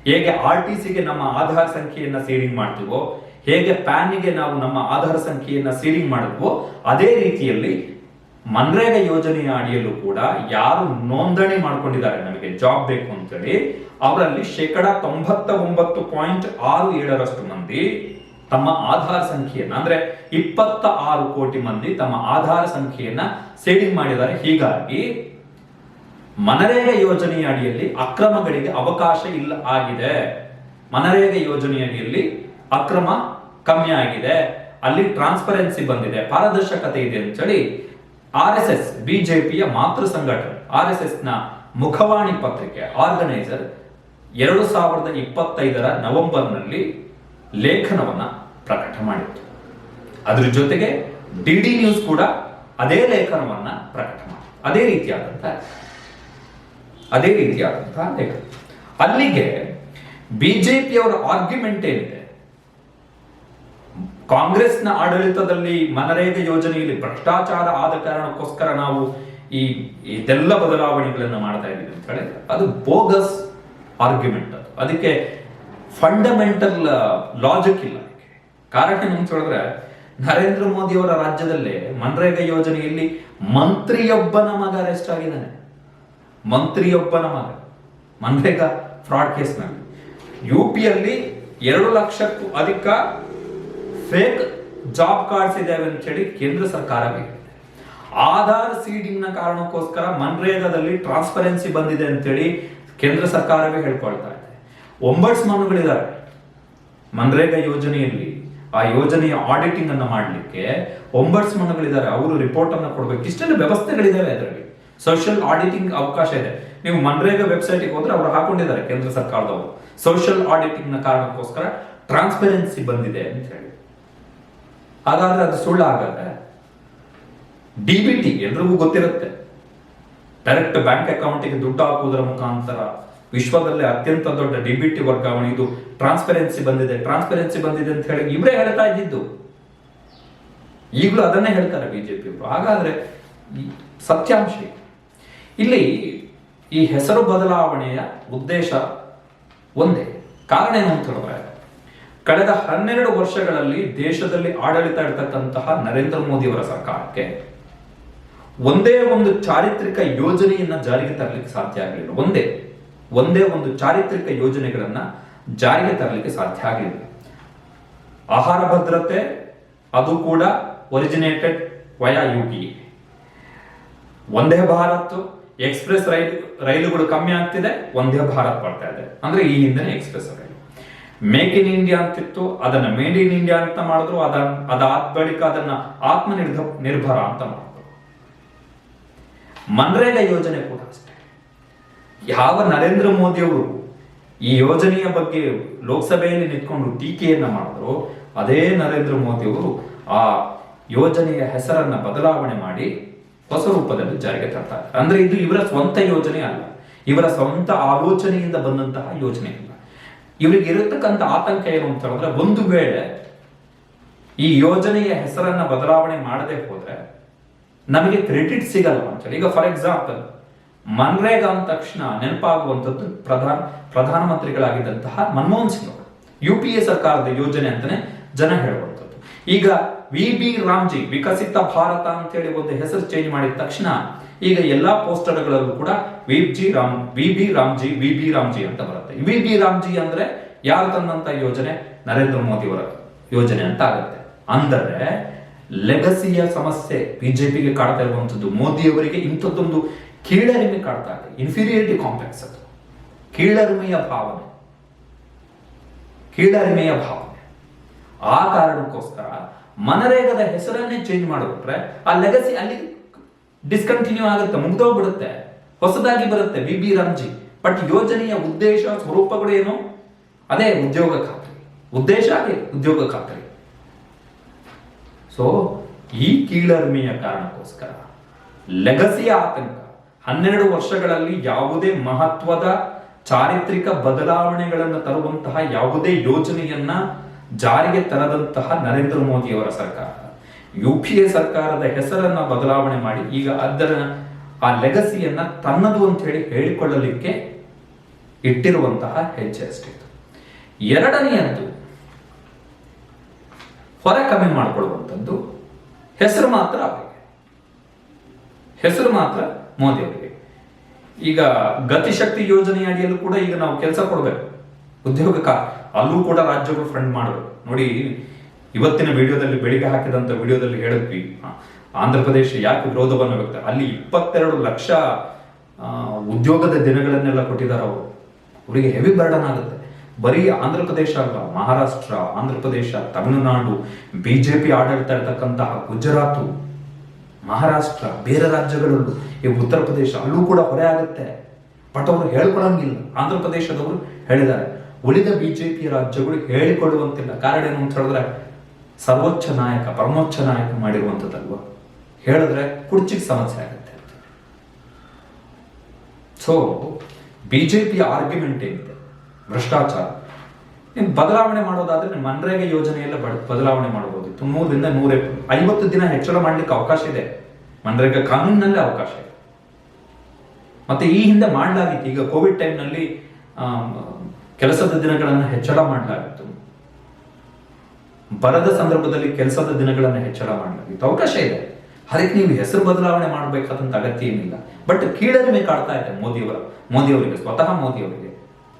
ಹೇಗೆ RTC ಗೆ ನಮ್ಮ ಆಧಾರ್ ಸಂಖ್ಯೆಯನ್ನ ಸೀಡಿಂಗ್ ಮಾಡ್ತೀವೋ, ಹೇಗೆ ಪ್ಯಾನ್ಗೆ ನಾವು ನಮ್ಮ ಆಧಾರ್ ಸಂಖ್ಯೆಯನ್ನ ಸೀಡಿಂಗ್ ಮಾಡಿದ್ವೋ, ಅದೇ ರೀತಿಯಲ್ಲಿ ಮನ್ರೇಗಾ ಯೋಜನೆಯ ಅಡಿಯಲ್ಲೂ ಕೂಡ ಯಾರು ನೋಂದಣಿ ಮಾಡ್ಕೊಂಡಿದ್ದಾರೆ ನಮಗೆ ಜಾಬ್ ಬೇಕು ಅಂತೇಳಿ ಅವರಲ್ಲಿ 99.67% ಮಂದಿ ತಮ್ಮ ಆಧಾರ್ ಸಂಖ್ಯೆಯನ್ನ, ಅಂದ್ರೆ 26 ಕೋಟಿ ಮಂದಿ ತಮ್ಮ ಆಧಾರ್ ಸಂಖ್ಯೆಯನ್ನ ಸೀಡಿಂಗ್ ಮಾಡಿದ್ದಾರೆ. ಹೀಗಾಗಿ ಮನರೇಗಾ ಯೋಜನೆಯ ಅಡಿಯಲ್ಲಿ ಅಕ್ರಮಗಳಿಗೆ ಅವಕಾಶ ಇಲ್ಲ ಆಗಿದೆ. ಮನರೇಗಾ ಯೋಜನೆಯ ಅಡಿಯಲ್ಲಿ ಅಕ್ರಮ ಕಮ್ಮಿ ಆಗಿದೆ, ಅಲ್ಲಿ ಟ್ರಾನ್ಸ್ಪರೆನ್ಸಿ ಬಂದಿದೆ, ಪಾರದರ್ಶಕತೆ ಇದೆ ಅಂತೇಳಿ RSS ಬಿಜೆಪಿಯ ಮಾತೃ ಸಂಘಟನೆ RSS ನ ಮುಖವಾಣಿ ಪತ್ರಿಕೆ ಆರ್ಗನೈಸರ್ 2025 ನವೆಂಬರ್ನಲ್ಲಿ ಲೇಖನವನ್ನ ಪ್ರಕಟ ಮಾಡಿತ್ತು. ಅದರ ಜೊತೆಗೆ DD ನ್ಯೂಸ್ ಕೂಡ ಅದೇ ಲೇಖನವನ್ನ ಪ್ರಕಟ ಮಾಡಿ ಅದೇ ರೀತಿಯಾದಂತಹ ಲೇಖನ. ಅಲ್ಲಿಗೆ ಬಿಜೆಪಿಯವರ ಆರ್ಗ್ಯುಮೆಂಟ್ ಏನಿದೆ, ಕಾಂಗ್ರೆಸ್ನ ಆಡಳಿತದಲ್ಲಿ ಮನರೇಗಾ ಯೋಜನೆಯಲ್ಲಿ ಭ್ರಷ್ಟಾಚಾರ ಆದ ಕಾರಣಕ್ಕೋಸ್ಕರ ನಾವು ಇದೆಲ್ಲ ಬದಲಾವಣೆಗಳನ್ನು ಮಾಡ್ತಾ ಇದ್ದೀವಿ ಅಂತ ಹೇಳಿದ್ರೆ ಅದು ಬೋಗಸ್ ಆರ್ಗ್ಯುಮೆಂಟ್. ಅದಕ್ಕೆ ಫಂಡಮೆಂಟಲ್ ಲಾಜಿಕ್ ಇಲ್ಲ. ಕಾರಣ ಏನು ಹೇಳಿದ್ರೆ, ನರೇಂದ್ರ ಮೋದಿ ಅವರ ರಾಜ್ಯದಲ್ಲೇ ಮನರೇಗಾ ಯೋಜನೆಯಲ್ಲಿ ಮಂತ್ರಿಯೊಬ್ಬನ ಮಗ ಅರೆಸ್ಟ್ ಆಗಿದ್ದಾನೆ. ಮಂತ್ರಿಯೊಬ್ಬನ ಮಗ ಮನ್ರೇಗಾ ಫ್ರಾಡ್ ಕೇಸ್ನಲ್ಲಿ. UPಯಲ್ಲಿ 2 ಲಕ್ಷಕ್ಕೂ ಅಧಿಕ ಫೇಕ್ ಜಾಬ್ ಕಾರ್ಡ್ಸ್ ಇದಾವೆ ಅಂತ ಹೇಳಿ ಕೇಂದ್ರ ಸರ್ಕಾರವೇ ಆಧಾರ್ ಸೀಡಿಂಗ್ ನ ಕಾರಣಕ್ಕೋಸ್ಕರ ಮನ್ರೇಗಾದಲ್ಲಿ ಟ್ರಾನ್ಸ್ಪರೆನ್ಸಿ ಬಂದಿದೆ ಅಂತೇಳಿ ಕೇಂದ್ರ ಸರ್ಕಾರವೇ ಹೇಳ್ಕೊಳ್ತಾ ಇದೆ. ಒಂಬಡ್ಸ್ಮನ್ಗಳಿದ್ದಾರೆ ಮನ್ರೇಗಾ ಯೋಜನೆಯಲ್ಲಿ. ಆ ಯೋಜನೆಯ ಆಡಿಟಿಂಗ್ ಅನ್ನ ಮಾಡಲಿಕ್ಕೆ ಒಂಬಡ್ಸ್ಮನ್ಗಳಿದ್ದಾರೆ. ಅವರು ರಿಪೋರ್ಟ್ ಅನ್ನ ಕೊಡ್ಬೇಕು. ಇಷ್ಟೆಲ್ಲ ವ್ಯವಸ್ಥೆಗಳಿದಾವೆ ಅದರಲ್ಲಿ. ಸೋಷಿಯಲ್ ಆಡಿಟಿಂಗ್ ಅವಕಾಶ ಇದೆ. ನೀವು ಮನ್ರೇಗಾ ವೆಬ್ಸೈಟ್ ಹೋದ್ರೆ ಅವರು ಹಾಕೊಂಡಿದ್ದಾರೆ ಕೇಂದ್ರ ಸರ್ಕಾರದವರು, ಸೋಷಿಯಲ್ ಆಡಿಟಿಂಗ್ ನ ಕಾರಣಕ್ಕೋಸ್ಕರ ಟ್ರಾನ್ಸ್ಪರೆನ್ಸಿ ಬಂದಿದೆ ಅಂತ ಹೇಳಿ. ಹಾಗಾದ್ರೆ ಅದು ಸುಳ್ಳು ಆಗತ್ತೆ. DBT ಎಲ್ರಿಗೂ ಗೊತ್ತಿರುತ್ತೆ, ಡೈರೆಕ್ಟ್ ಬ್ಯಾಂಕ್ ಅಕೌಂಟಿಗೆ ದುಡ್ಡು ಹಾಕುವುದರ ಮುಖಾಂತರ ವಿಶ್ವದಲ್ಲೇ ಅತ್ಯಂತ ದೊಡ್ಡ DBT ವರ್ಗಾವಣೆ. ಇದು ಟ್ರಾನ್ಸ್ಪರೆನ್ಸಿ ಬಂದಿದೆ ಅಂತ ಹೇಳಿ ಇವರೇ ಹೇಳ್ತಾ ಇದ್ದಿದ್ದು. ಈಗಲೂ ಅದನ್ನೇ ಹೇಳ್ತಾರೆ ಬಿಜೆಪಿಯವರು. ಹಾಗಾದ್ರೆ ಸತ್ಯಾಂಶ ಇಲ್ಲಿ ಈ ಹೆಸರು ಬದಲಾವಣೆಯ ಉದ್ದೇಶ ಒಂದೇ. ಕಾರಣ ಏನು ಅಂತ ಹೇಳಿದ್ರೆ, ಕಳೆದ 12 ವರ್ಷಗಳಲ್ಲಿ ದೇಶದಲ್ಲಿ ಆಡಳಿತ ಇರತಕ್ಕಂತಹ ನರೇಂದ್ರ ಮೋದಿ ಅವರ ಸರ್ಕಾರಕ್ಕೆ ಒಂದೇ ಒಂದು ಚಾರಿತ್ರಿಕ ಯೋಜನೆಯನ್ನ ಜಾರಿಗೆ ತರಲಿಕ್ಕೆ ಸಾಧ್ಯ ಆಗಲಿಲ್ಲ. ಒಂದೇ ಒಂದು ಚಾರಿತ್ರಿಕ ಯೋಜನೆಗಳನ್ನ ಜಾರಿಗೆ ತರಲಿಕ್ಕೆ ಸಾಧ್ಯ ಆಗಲಿಲ್ಲ. ಆಹಾರ ಭದ್ರತೆ, ಅದು ಕೂಡ ಒರಿಜಿನೇಟೆಡ್ ವಯಾ UPA. ಒಂದೇ ಭಾರತ್ ಎಕ್ಸ್ಪ್ರೆಸ್ ರೈಲುಗಳು ಕಮ್ಮಿ ಆಗ್ತಿದೆ, ಒಂದೇ ಭಾರತ್ ಬರ್ತಾ ಇದೆ. ಅಂದ್ರೆ ಈ ಹಿಂದೆ ಎಕ್ಸ್ಪ್ರೆಸ್ ರೈಲು. ಮೇಕ್ ಇನ್ ಇಂಡಿಯಾ ಅಂತಿತ್ತು, ಅದನ್ನ ಮೇಡ್ ಇನ್ ಇಂಡಿಯಾ ಅಂತ ಮಾಡಿದ್ರು. ಅದಾದ ಬಳಿಕ ಅದನ್ನ ಆತ್ಮ ನಿರ್ಭರ ಅಂತ ಮಾಡಿದ್ರು. ಮನ್ರೇಗಾ ಯೋಜನೆ ಕೂಡ ಅಷ್ಟೇ. ಯಾವ ನರೇಂದ್ರ ಮೋದಿ ಅವರು ಈ ಯೋಜನೆಯ ಬಗ್ಗೆ ಲೋಕಸಭೆಯಲ್ಲಿ ನಿಂತ್ಕೊಂಡು ಟೀಕೆಯನ್ನ ಮಾಡಿದ್ರು, ಅದೇ ನರೇಂದ್ರ ಮೋದಿ ಅವರು ಆ ಯೋಜನೆಯ ಹೆಸರನ್ನ ಬದಲಾವಣೆ ಮಾಡಿ ಹೊಸ ರೂಪದಲ್ಲಿ ಜಾರಿಗೆ ತರ್ತಾರೆ. ಅಂದ್ರೆ ಇದು ಇವರ ಸ್ವಂತ ಯೋಜನೆ ಅಲ್ಲ, ಇವರ ಸ್ವಂತ ಆಲೋಚನೆಯಿಂದ ಬಂದಂತಹ ಯೋಜನೆ ಅಲ್ಲ. ಇವರಿಗೆ ಇರತಕ್ಕಂಥ ಆತಂಕ ಏನು ಅಂತ ಹೇಳಿದ್ರೆ, ಒಂದು ವೇಳೆ ಈ ಯೋಜನೆಯ ಹೆಸರನ್ನ ಬದಲಾವಣೆ ಮಾಡದೆ ಹೋದ್ರೆ ನಮಗೆ ಕ್ರೆಡಿಟ್ ಸಿಗಲ್ಲ ಅಂತ ಹೇಳಿ. ಈಗ ಫಾರ್ ಎಕ್ಸಾಂಪಲ್ ಮನ್ರೇಗಾ ಅಂದ ತಕ್ಷಣ ನೆನಪಾಗುವಂಥದ್ದು ಪ್ರಧಾನಮಂತ್ರಿಗಳಾಗಿದ್ದಂತಹ ಮನಮೋಹನ್ ಸಿಂಗ್ ಅವರು. UPA ಸರ್ಕಾರದ ಯೋಜನೆ ಅಂತಾನೆ ಜನ ಹೇಳುವಂಥದ್ದು. ಈಗ VB ರಾಮ್ಜಿ, ವಿಕಸಿತ ಭಾರತ ಅಂತ ಹೇಳಿ ಒಂದು ಹೆಸರು ಚೇಂಜ್ ಮಾಡಿದ ತಕ್ಷಣ ಈಗ ಎಲ್ಲಾ ಪೋಸ್ಟರ್ಗಳಲ್ಲೂ ಕೂಡ VB ರಾಮ್ಜಿ ಅಂತ ಬರುತ್ತೆ. VB ರಾಮ್ಜಿ ಅಂದ್ರೆ ಯಾರು ತಂದಂತ ಯೋಜನೆ? ನರೇಂದ್ರ ಮೋದಿ ಅವರ ಯೋಜನೆ ಅಂತ ಆಗುತ್ತೆ. ಅಂದರೆ ಲೆಗಸಿಯ ಸಮಸ್ಯೆ ಬಿಜೆಪಿಗೆ ಕಾಡ್ತಾ ಇರುವಂತದ್ದು. ಮೋದಿ ಅವರಿಗೆ ಇಂಥದ್ದೊಂದು ಕೀಳರಿಮೆ ಕಾಡ್ತಾ ಇದೆ, ಇನ್ಫೀರಿಯರಿಟಿ ಕಾಂಪ್ಲೆಕ್ಸ್. ಅದು ಕೀಳರಿಮೆಯ ಭಾವನೆ. ಆ ಕಾರಣಕ್ಕೋಸ್ಕರ ಮನರೇಗಾದ ಹೆಸರನ್ನೇ ಚೇಂಜ್ ಮಾಡಿಬಿಟ್ರೆ ಆ ಲೆಗಸಿ ಅಲ್ಲಿ ಡಿಸ್ಕಂಟಿನ್ಯೂ ಆಗುತ್ತೆ, ಮುಗ್ದೋಗ್ಬಿಡುತ್ತೆ, ಹೊಸದಾಗಿ ಬರುತ್ತೆ VB ರಾಮ್ಜಿ. ಬಟ್ ಯೋಜನೆಯ ಉದ್ದೇಶ ಸ್ವರೂಪಗಳು ಏನು? ಅದೇ ಉದ್ಯೋಗ ಖಾತ್ರಿ. ಉದ್ದೇಶ ಅದೇ ಉದ್ಯೋಗ ಖಾತ್ರಿ. ಸೊ ಈ ಕೀಳರಿಮೆಯ ಕಾರಣಕ್ಕೋಸ್ಕರ ಲೆಗಸಿಯ ಆತಂಕ. 12 ವರ್ಷಗಳಲ್ಲಿ ಯಾವುದೇ ಮಹತ್ವದ ಚಾರಿತ್ರಿಕ ಬದಲಾವಣೆಗಳನ್ನು ತರುವಂತಹ ಯಾವುದೇ ಯೋಜನೆಯನ್ನ ಜಾರಿಗೆ ತರದಂತಹ ನರೇಂದ್ರ ಮೋದಿಯವರ ಸರ್ಕಾರ UPA ಸರ್ಕಾರದ ಹೆಸರನ್ನ ಬದಲಾವಣೆ ಮಾಡಿ ಈಗ ಅದರ ಆ ಲೆಗಸಿಯನ್ನ ತನ್ನದು ಅಂತ ಹೇಳಿಕೊಳ್ಳಲಿಕ್ಕೆ ಇಟ್ಟಿರುವಂತಹ ಹೆಜ್ಜೆ ಅಷ್ಟೇ. ಎರಡನೆಯದ್ದು ಹೊರೆ ಕಮ್ಮಿ ಮಾಡಿಕೊಳ್ಳುವಂಥದ್ದು. ಹೆಸರು ಮಾತ್ರ ಮೋದಿ ಅವರಿಗೆ. ಈಗ ಗತಿಶಕ್ತಿ ಯೋಜನೆ ಅಡಿಯಲ್ಲೂ ಕೂಡ ಈಗ ನಾವು ಕೆಲಸ ಕೊಡಬೇಕು, ಉದ್ಯೋಗ ಅಲ್ಲೂ ಕೂಡ ರಾಜ್ಯಗಳು ಫಂಡ್ ಮಾಡಬೇಕು. ನೋಡಿ, ಇವತ್ತಿನ ವಿಡಿಯೋದಲ್ಲಿ ಬೆಳಿಗ್ಗೆ ಹಾಕಿದಂತ ವಿಡಿಯೋದಲ್ಲಿ ಹೇಳಿದ್ವಿ, ಆಂಧ್ರ ಪ್ರದೇಶ ಯಾಕೆ ವಿರೋಧವನ್ನು ವ್ಯಕ್ತ, ಅಲ್ಲಿ 22 ಲಕ್ಷ ಉದ್ಯೋಗದ ದಿನಗಳನ್ನೆಲ್ಲ ಕೊಟ್ಟಿದ್ದಾರೆ ಅವರು. ಅವರಿಗೆ ಹೆವಿ ಬರ್ಡನ್ ಆಗುತ್ತೆ. ಬರೀ ಆಂಧ್ರ ಪ್ರದೇಶ ಅಲ್ಲ, ಮಹಾರಾಷ್ಟ್ರ, ಆಂಧ್ರ ಪ್ರದೇಶ, ತಮಿಳುನಾಡು, BJP ಆಡಳಿತ ಇರತಕ್ಕಂತಹ ಗುಜರಾತು, ಮಹಾರಾಷ್ಟ್ರ, ಬೇರೆ ರಾಜ್ಯಗಳಲ್ಲೂ, ಈ ಉತ್ತರ ಪ್ರದೇಶ ಅಲ್ಲೂ ಕೂಡ ಹೊರೆ ಆಗುತ್ತೆ. ಬಟ್ ಅವರು ಹೇಳ್ಕೊಳಂಗಿಲ್ಲ. ಆಂಧ್ರ ಪ್ರದೇಶದವರು ಹೇಳಿದ್ದಾರೆ, ಉಳಿದ BJP ರಾಜ್ಯಗಳು ಹೇಳಿಕೊಳ್ಳುವಂತಿಲ್ಲ. ಕಾರಣ ಏನು ಅಂತ ಹೇಳಿದ್ರೆ, ಸರ್ವೋಚ್ಚ ನಾಯಕ, ಪರಮೋಚ್ಚ ನಾಯಕ ಮಾಡಿರುವಂಥದ್ದಲ್ವ, ಹೇಳಿದ್ರೆ ಕುರ್ಚಿಗೆ ಸಮಸ್ಯೆ ಆಗುತ್ತೆ. ಸೊ BJP ಆರ್ಗ್ಯುಮೆಂಟ್ ಏನಿದೆ, ಭ್ರಷ್ಟಾಚಾರ ನೀವು ಬದಲಾವಣೆ ಮಾಡೋದಾದ್ರೆ ಮನ್ರೇಗಾ ಯೋಜನೆಯಲ್ಲ ಬದಲಾವಣೆ ಮಾಡಬಹುದಿತ್ತು. 100ರಿಂದ 150 ದಿನ ಹೆಚ್ಚಳ ಮಾಡ್ಲಿಕ್ಕೆ ಅವಕಾಶ ಇದೆ, ಮನ್ರೇಗಾ ಕಾನೂನಿನಲ್ಲೇ ಅವಕಾಶ ಇದೆ. ಮತ್ತೆ ಈ ಹಿಂದೆ ಮಾಡಲಾಗಿತ್ತು. ಈಗ ಕೋವಿಡ್ ಟೈಮ್ನಲ್ಲಿ ಕೆಲಸದ ದಿನಗಳನ್ನು ಹೆಚ್ಚಳ ಮಾಡಲಾಗಿತ್ತು, ಬರದ ಸಂದರ್ಭದಲ್ಲಿ ಕೆಲಸದ ದಿನಗಳನ್ನು ಹೆಚ್ಚಳ ಮಾಡಲಾಗಿತ್ತು, ಅವಕಾಶ ಇದೆ. ಅದಕ್ಕೆ ನೀವು ಹೆಸರು ಬದಲಾವಣೆ ಮಾಡಬೇಕಾದಂತ ಅಗತ್ಯ ಏನಿಲ್ಲ. ಬಟ್ ಕೀಳರಿಮೆ ಕಾಡ್ತಾ ಇದೆ ಮೋದಿಯವರಿಗೆ, ಸ್ವತಃ ಮೋದಿಯವರಿಗೆ.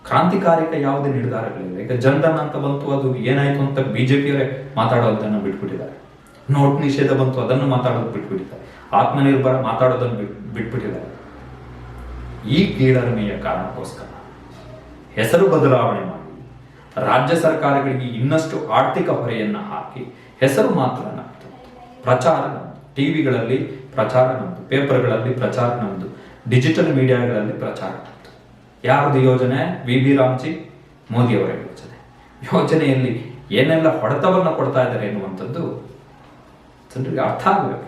ಕ್ರಾಂತಿಕಾರಿಕ ಯಾವುದೇ ನಿರ್ಧಾರಗಳಿಲ್ಲ. ಈಗ ಜನಧನ್ ಅಂತ ಬಂತು, ಅದು ಏನಾಯ್ತು ಅಂತ BJPಯವರೇ ಮಾತಾಡೋದನ್ನ ಬಿಟ್ಬಿಟ್ಟಿದ್ದಾರೆ. ನೋಟ್ ನಿಷೇಧ ಬಂತು, ಅದನ್ನು ಮಾತಾಡೋದು ಬಿಟ್ಬಿಟ್ಟಿದ್ದಾರೆ. ಆತ್ಮನಿರ್ಭರ ಮಾತಾಡೋದನ್ನು ಬಿಟ್ಬಿಟ್ಟಿದ್ದಾರೆ. ಈ ಕೀಳರಿಮೆಯ ಕಾರಣಕ್ಕೋಸ್ಕರ ಹೆಸರು ಬದಲಾವಣೆ ಮಾಡಿ ರಾಜ್ಯ ಸರ್ಕಾರಗಳಿಗೆ ಇನ್ನಷ್ಟು ಆರ್ಥಿಕ ಹೊರೆಯನ್ನ ಹಾಕಿ ಹೆಸರು ಮಾತ್ರ ನಮ್ದು, ಪ್ರಚಾರ ನಮ್ದು, ಟಿವಿಗಳಲ್ಲಿ ಪ್ರಚಾರ ನಮ್ದು, ಪೇಪರ್ಗಳಲ್ಲಿ ಪ್ರಚಾರ ನಮ್ದು, ಡಿಜಿಟಲ್ ಮೀಡಿಯಾಗಳಲ್ಲಿ ಪ್ರಚಾರ ನಮ್ದು. ಯಾರ್ದು ಯೋಜನೆ? VB ರಾಮ್ಜಿ, ಮೋದಿಯವರ ಯೋಜನೆಯಲ್ಲಿ ಏನೆಲ್ಲ ಹೊಡೆತವನ್ನ ಕೊಡ್ತಾ ಇದ್ದಾರೆ ಎನ್ನುವಂಥದ್ದು ಜನರಿಗೆ ಅರ್ಥ ಆಗಬೇಕು.